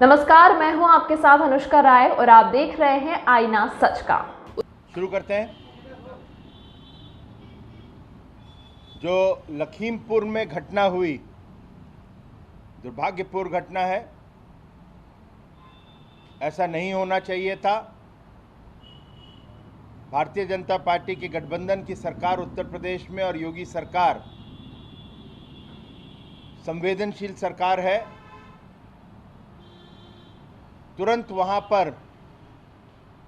नमस्कार, मैं हूं आपके साथ अनुष्का राय और आप देख रहे हैं आईना सच का। शुरू करते हैं। जो लखीमपुर में घटना हुई, दुर्भाग्यपूर्ण घटना है। ऐसा नहीं होना चाहिए था। भारतीय जनता पार्टी की गठबंधन की सरकार उत्तर प्रदेश में और योगी सरकार संवेदनशील सरकार है। तुरंत वहां पर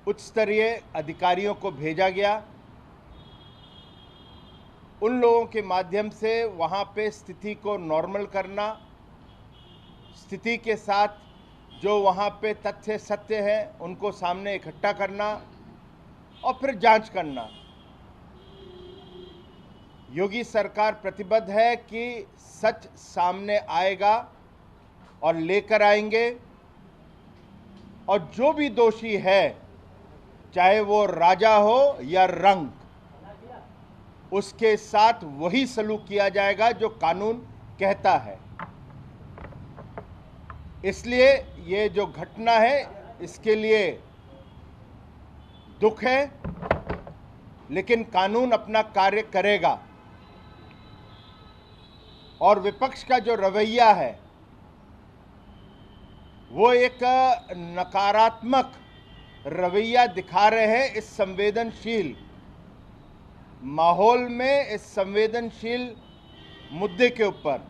उच्च स्तरीय अधिकारियों को भेजा गया। उन लोगों के माध्यम से वहां पे स्थिति को नॉर्मल करना, स्थिति के साथ जो वहां पे तथ्य सत्य है उनको सामने इकट्ठा करना और फिर जांच करना। योगी सरकार प्रतिबद्ध है कि सच सामने आएगा और लेकर आएंगे, और जो भी दोषी है, चाहे वो राजा हो या रंक, उसके साथ वही सलूक किया जाएगा जो कानून कहता है। इसलिए ये जो घटना है इसके लिए दुख है, लेकिन कानून अपना कार्य करेगा। और विपक्ष का जो रवैया है वो एक नकारात्मक रवैया दिखा रहे हैं इस संवेदनशील माहौल में, इस संवेदनशील मुद्दे के ऊपर।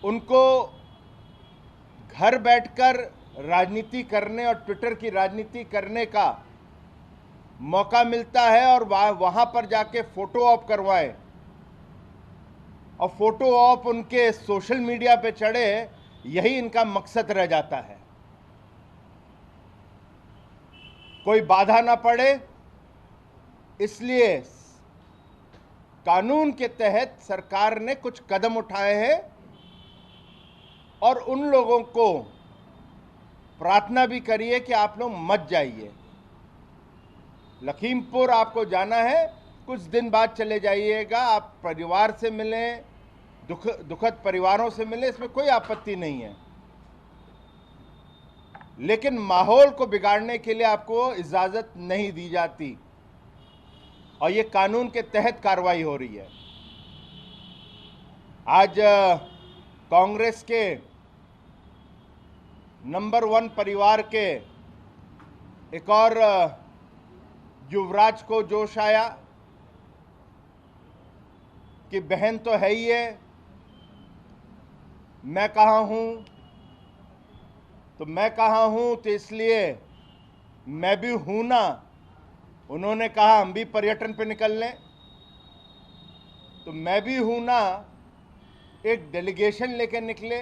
उनको घर बैठकर राजनीति करने और ट्विटर की राजनीति करने का मौका मिलता है और वहां पर जाके फोटो ऑप करवाएं और फोटो ऑप उनके सोशल मीडिया पे चढ़े, यही इनका मकसद रह जाता है। कोई बाधा ना पड़े, इसलिए कानून के तहत सरकार ने कुछ कदम उठाए हैं और उन लोगों को प्रार्थना भी करिए कि आप लोग मत जाइए। लखीमपुर आपको जाना है, कुछ दिन बाद चले जाइएगा। आप परिवार से मिलें, दुखद परिवारों से मिलें, इसमें कोई आपत्ति नहीं है, लेकिन माहौल को बिगाड़ने के लिए आपको इजाजत नहीं दी जाती और ये कानून के तहत कार्रवाई हो रही है। आज कांग्रेस के नंबर 1 परिवार के एक और युवराज को जोश आया कि बहन तो है ही है, मैं कहाँ हूं, तो मैं कहाँ हूं तो इसलिए मैं भी हूं ना। उन्होंने कहा हम भी पर्यटन पे निकल लें, तो मैं भी हूं ना एक डेलीगेशन लेकर निकले।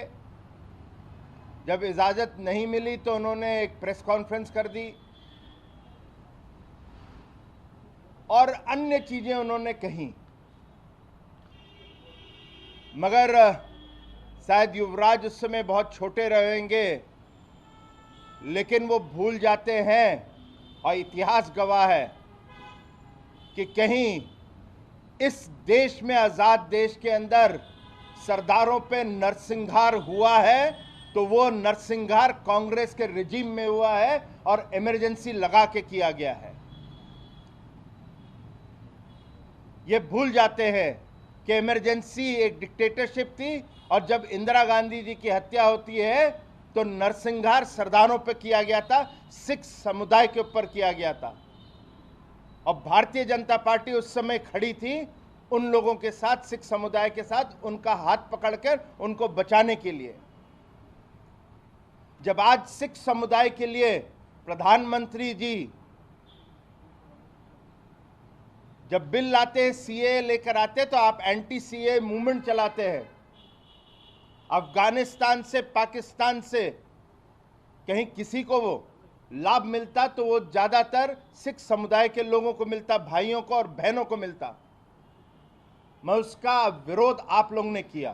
जब इजाज़त नहीं मिली तो उन्होंने एक प्रेस कॉन्फ्रेंस कर दी और अन्य चीज़ें उन्होंने कहीं, मगर शायद युवराज उस समय बहुत छोटे रहेंगे, लेकिन वो भूल जाते हैं और इतिहास गवाह है कि कहीं इस देश में, आज़ाद देश के अंदर सरदारों पे नरसंहार हुआ है तो वो नरसंहार कांग्रेस के रिजीम में हुआ है और इमरजेंसी लगा के किया गया है। ये भूल जाते हैं कि इमरजेंसी एक डिक्टेटरशिप थी और जब इंदिरा गांधी जी की हत्या होती है तो नरसंहार सरदारों पर किया गया था, सिख समुदाय के ऊपर किया गया था। और भारतीय जनता पार्टी उस समय खड़ी थी उन लोगों के साथ, सिख समुदाय के साथ, उनका हाथ पकड़कर उनको बचाने के लिए। जब आज सिख समुदाय के लिए प्रधानमंत्री जी जब बिल लाते हैं, सीए लेकर आते, तो आप एंटी सीए मूवमेंट चलाते हैं। अफगानिस्तान से, पाकिस्तान से कहीं किसी को वो लाभ मिलता तो वो ज्यादातर सिख समुदाय के लोगों को मिलता, भाइयों को और बहनों को मिलता। मैं उसका विरोध आप लोगों ने किया।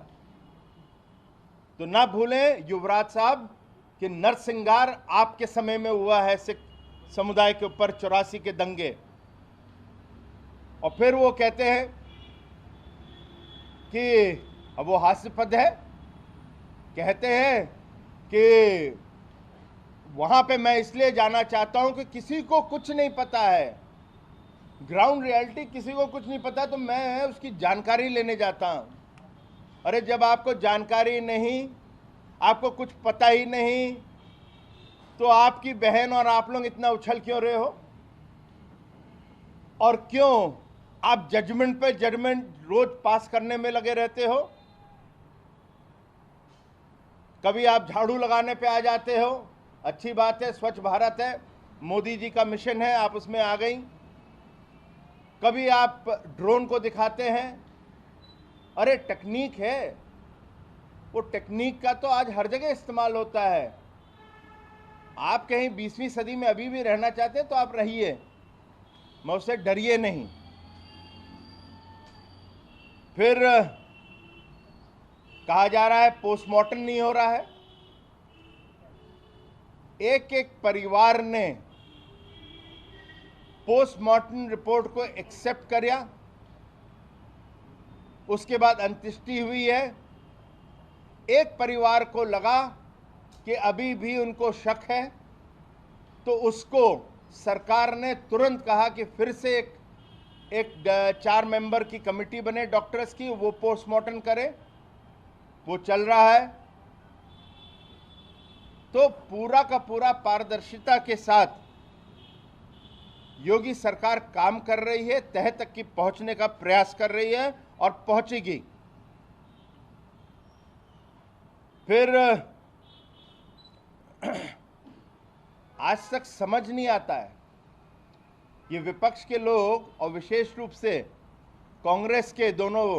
तो ना भूलें युवराज साहब कि नरसंहार आपके समय में हुआ है सिख समुदाय के ऊपर, 84 के दंगे। और फिर वो कहते हैं कि अब वो हास्यास्पद है कहते हैं कि वहां पे मैं इसलिए जाना चाहता हूं कि किसी को कुछ नहीं पता है, ग्राउंड रियलिटी किसी को कुछ नहीं पता, तो मैं उसकी जानकारी लेने जाता हूं। अरे जब आपको जानकारी नहीं, आपको कुछ पता ही नहीं, तो आपकी बहन और आप लोग इतना उछल क्यों रहे हो? और क्यों आप जजमेंट पे जजमेंट रोज पास करने में लगे रहते हो? कभी आप झाड़ू लगाने पे आ जाते हो, अच्छी बात है, स्वच्छ भारत है, मोदी जी का मिशन है, आप उसमें आ गई। कभी आप ड्रोन को दिखाते हैं, अरे टेक्निक है, वो टेक्निक का तो आज हर जगह इस्तेमाल होता है। आप कहीं 20वीं सदी में अभी भी रहना चाहते हैं तो आप रहिए, मैं उससे डरिए नहीं। फिर कहा जा रहा है पोस्टमार्टम नहीं हो रहा है। एक एक परिवार ने पोस्टमार्टम रिपोर्ट को एक्सेप्ट किया, उसके बाद अंत्येष्टि हुई है। एक परिवार को लगा कि अभी भी उनको शक है, तो उसको सरकार ने तुरंत कहा कि फिर से एक 4 मेंबर की कमेटी बने डॉक्टर्स की, वो पोस्टमार्टम करे। वो चल रहा है। तो पूरा का पूरा पारदर्शिता के साथ योगी सरकार काम कर रही है, तह तक की पहुंचने का प्रयास कर रही है और पहुंचेगी। फिर आज तक समझ नहीं आता है, ये विपक्ष के लोग और विशेष रूप से कांग्रेस के दोनों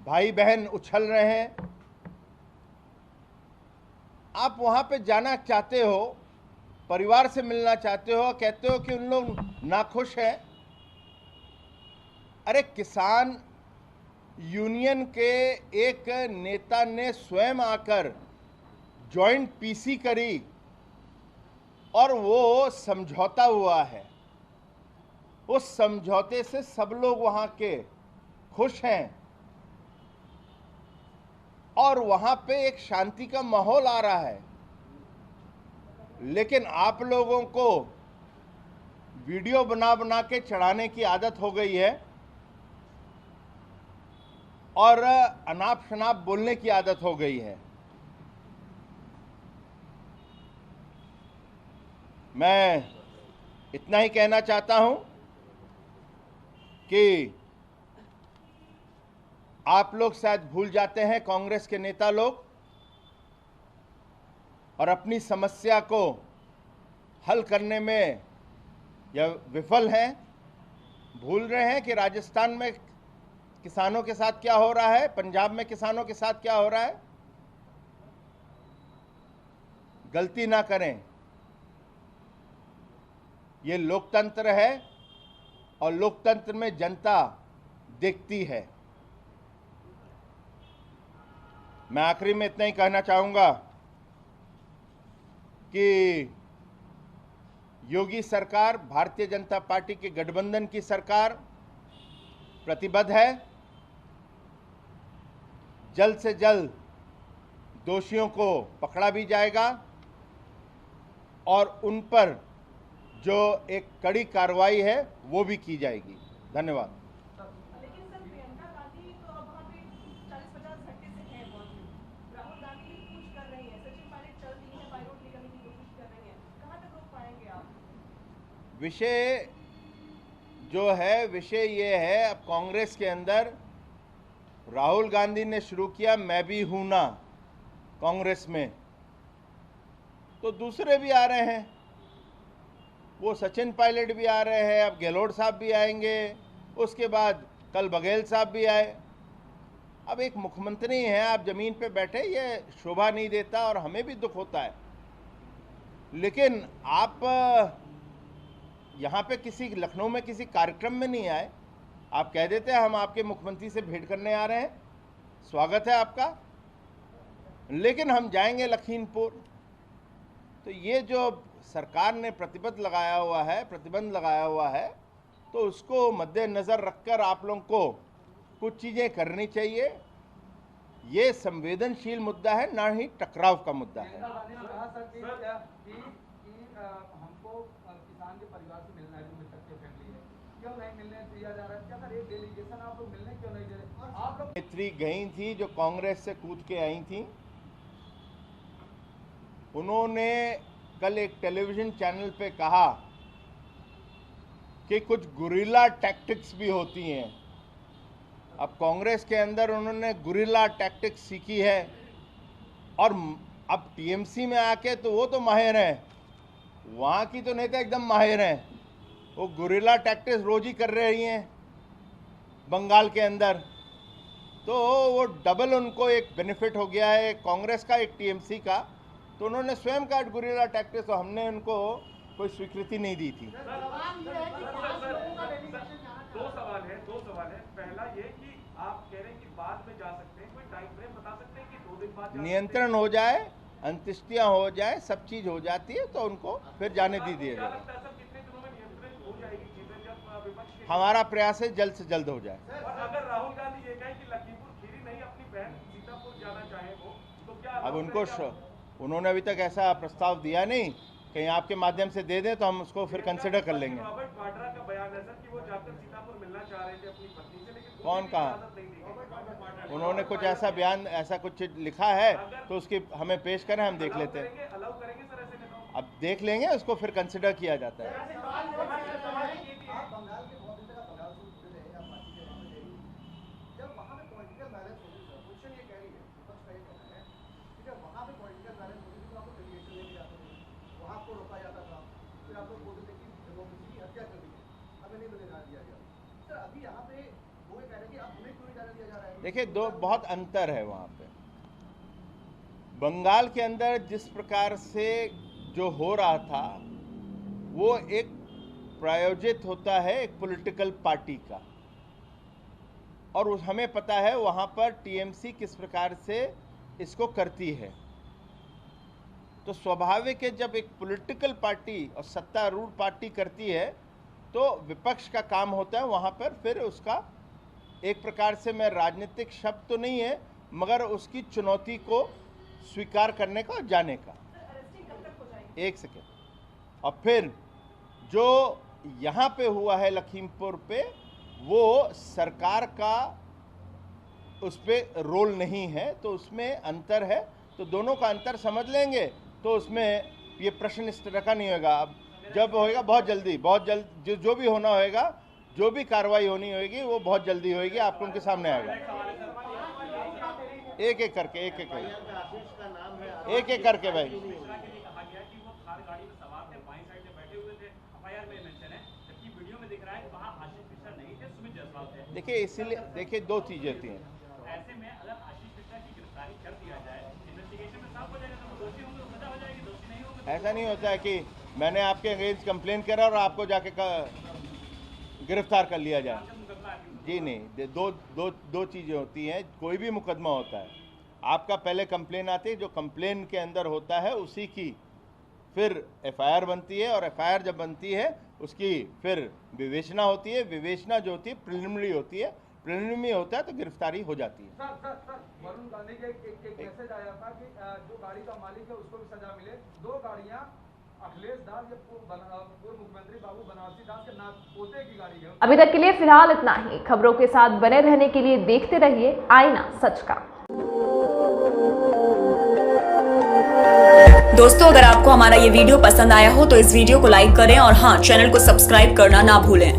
भाई बहन उछल रहे हैं। आप वहां पे जाना चाहते हो, परिवार से मिलना चाहते हो, कहते हो कि उन लोग नाखुश हैं। अरे किसान यूनियन के एक नेता ने स्वयं आकर जॉइंट पीसी करी और वो समझौता हुआ है। उस समझौते से सब लोग वहां के खुश हैं और वहां पे एक शांति का माहौल आ रहा है। लेकिन आप लोगों को वीडियो बना बना के चढ़ाने की आदत हो गई है और अनाप शनाप बोलने की आदत हो गई है। मैं इतना ही कहना चाहता हूं कि आप लोग शायद भूल जाते हैं, कांग्रेस के नेता लोग, और अपनी समस्या को हल करने में यह विफल हैं। भूल रहे हैं कि राजस्थान में किसानों के साथ क्या हो रहा है, पंजाब में किसानों के साथ क्या हो रहा है। गलती ना करें, ये लोकतंत्र है और लोकतंत्र में जनता देखती है। मैं आखिरी में इतना ही कहना चाहूंगा कि योगी सरकार, भारतीय जनता पार्टी के गठबंधन की सरकार प्रतिबद्ध है। जल्द से जल्द दोषियों को पकड़ा भी जाएगा और उन पर जो एक कड़ी कार्रवाई है वो भी की जाएगी। धन्यवाद। लेकिन सर, प्रियंका गांधी तो अब वहाँ पे 40-50 घंटे से हैं मौजूद। राहुल गांधी भी कुछ कर रही है, सचिन पायलट चल रही है, पायलट निकलने की कोशिश कर रही है, कहाँ तक रोक पाएंगे आप? विषय जो है, विषय ये है, अब कांग्रेस के अंदर राहुल गांधी ने शुरू किया मैं भी हूं ना कांग्रेस में, तो दूसरे भी आ रहे हैं। वो सचिन पायलट भी आ रहे हैं, अब गहलोत साहब भी आएंगे, उसके बाद कल बघेल साहब भी आए। अब एक मुख्यमंत्री हैं, आप जमीन पे बैठे, ये शोभा नहीं देता और हमें भी दुख होता है। लेकिन आप यहाँ पे किसी लखनऊ में किसी कार्यक्रम में नहीं आए, आप कह देते हैं हम आपके मुख्यमंत्री से भेंट करने आ रहे हैं, स्वागत है आपका, लेकिन हम जाएंगे लखीमपुर। तो ये जो सरकार ने प्रतिबंध लगाया हुआ है, तो उसको मद्देनज़र रखकर आप लोगों को कुछ चीज़ें करनी चाहिए। ये संवेदनशील मुद्दा है, ना ही टकराव का मुद्दा है। गांधी ने कहा सर कि हमको किसान के परिवार से मिलना है, जो मृतक की फैमिली है, क्यों नहीं मिलने दिया जा रहा है? क्या सर एक डेलीगेशन आप लोग मिलने क्यों नहीं दे रहे? आप लोग नेत्री गई थी जो कांग्रेस से कूद के आई थी, उन्होंने कल एक टेलीविजन चैनल पे कहा कि कुछ गुरिल्ला टैक्टिक्स भी होती हैं। अब कांग्रेस के अंदर उन्होंने गुरिल्ला टैक्टिक्स सीखी है और अब टीएमसी में आके तो वो तो माहिर हैं, वहाँ की तो नेता एकदम माहिर हैं। वो गुरिल्ला टैक्टिक्स रोज ही कर रही हैं बंगाल के अंदर, तो वो डबल उनको एक बेनिफिट हो गया है, कांग्रेस का एक टीएमसी का। तो उन्होंने स्वयं का गुरिल्ला टैक्टिक्स, तो हमने उनको कोई स्वीकृति नहीं दी थी। दो सवाल है। पहला ये कि आप कह रहे हैं कि बाद में जा सकते हैं, कोई टाइम फ्रेम बता सकते हैं कि 2 दिन बाद नियंत्रण हो जाए, अंत्येष्टियां हो जाए, सब चीज हो जाती है तो उनको फिर जाने दीजिए क्या जाएगा। लगता है सर कितने दिनों में नियंत्रण हो जाएगी चीजें, जब विपक्ष के हमारा प्रयास है जल्द से जल्द हो जाए। और अगर राहुल गांधी ये कहे कि लखीमपुर खीरी नहीं अपनी बहन सीतापुर जाना चाहे वो, तो क्या अब उनको उन्होंने अभी तक ऐसा प्रस्ताव दिया नहीं, कहीं आपके माध्यम से दे दें तो हम उसको फिर कंसिडर कर लेंगे। रॉबर्ट वाड्रा का बयान है सर कि वो जाकर सीतापुर मिलना चाह रहे थे अपनी पत्नी से, लेकिन कौन कहा? इजाजत नहीं दी गई। उन्होंने कुछ ऐसा बयान, ऐसा कुछ लिखा है तो उसकी हमें पेश करें, हम देख लेते हैं। अलाउ करेंगे सर ऐसे नेताओं को? अब देख लेंगे, उसको फिर कंसिडर किया जाता है। आप बंगाल के बहुत दिन तक बंगाल से जुड़े रहे, आप पार्टी के वहाँ पे रही, जब वहाँ पे पॉलिटिकल बैलेंस होती है, क्वेश्चन ये कह रही है, विपक्ष का ये कहना है कि जब वहाँ पे पॉलिटिकल बैलेंस होती थी तो आपको डेलीगेशन लेके जाते थे, वहाँ आपको रोका जाता था, फिर आप लोग बोलते थे कि डेमोक्रेसी की हत्या कर दी है, हमें नहीं मिलने दिया गया। सर अभी यहाँ पे वो ये कह रहे हैं कि आप हमें क्यों नहीं जाने दिया जा रहा है? देखिए, दो बहुत अंतर है वहाँ पे। बंगाल के अंदर जिस प्रकार से जो हो रहा था वो एक प्रायोजित होता है एक पॉलिटिकल पार्टी का, और हमें पता है वहाँ पर टीएमसी किस प्रकार से इसको करती है। तो स्वाभाविक है जब एक पॉलिटिकल पार्टी और सत्तारूढ़ पार्टी करती है तो विपक्ष का काम होता है वहाँ पर फिर उसका एक प्रकार से, मैं राजनीतिक शब्द तो नहीं है मगर उसकी चुनौती को स्वीकार करने का और जाने का। एक सेकेंड। और फिर जो यहाँ पे हुआ है लखीमपुर पे, वो सरकार का उस पर रोल नहीं है, तो उसमें अंतर है। तो दोनों का अंतर समझ लेंगे तो उसमें ये प्रश्न इस तरह का नहीं होगा। अब जब होएगा बहुत जल्द जो भी होना होएगा, जो भी कार्रवाई होनी होगी वो बहुत जल्दी होएगी, आपको उनके सामने आएगा। एक एक करके भाई। देखिए, इसीलिए देखिए दो चीजें होती हैं। ऐसे में अगर आशीष मिश्रा की गिरफ्तारी कर दिया जाए, इन्वेस्टिगेशन में साफ हो जाएगा तो दोषी होंगे तो सजा हो जाएगी, दोषी नहीं होंगे। ऐसा नहीं होता है कि मैंने आपके अगेंस्ट कंप्लेन करा और आपको जाके गिरफ्तार कर लिया जाए। जी नहीं, दो चीज़ें होती हैं। कोई भी मुकदमा होता है, आपका पहले कंप्लेन आती है, जो कंप्लेन के अंदर होता है उसी की फिर एफआईआर बनती है, और एफआईआर जब बनती है उसकी फिर विवेचना होती है। विवेचना जो होती है प्रिलिमिनरी होती है, प्रिलिमिनरी होता है तो गिरफ्तारी हो जाती है। सर वरुण गांधी का एक मैसेज आया था कि जो गाड़ी का मालिक है उसको भी सजा मिले। 2 गाड़ियां अखिलेश दास या पूर्व मुख्यमंत्री बाबू बनारसी दास के नाम पोते की गाड़ी है। अभी तक के लिए फिलहाल इतना ही। खबरों के साथ बने रहने के लिए देखते रहिए आईना सच का। दोस्तों, अगर आपको हमारा ये वीडियो पसंद आया हो तो इस वीडियो को लाइक करें और हाँ, चैनल को सब्सक्राइब करना ना भूलें।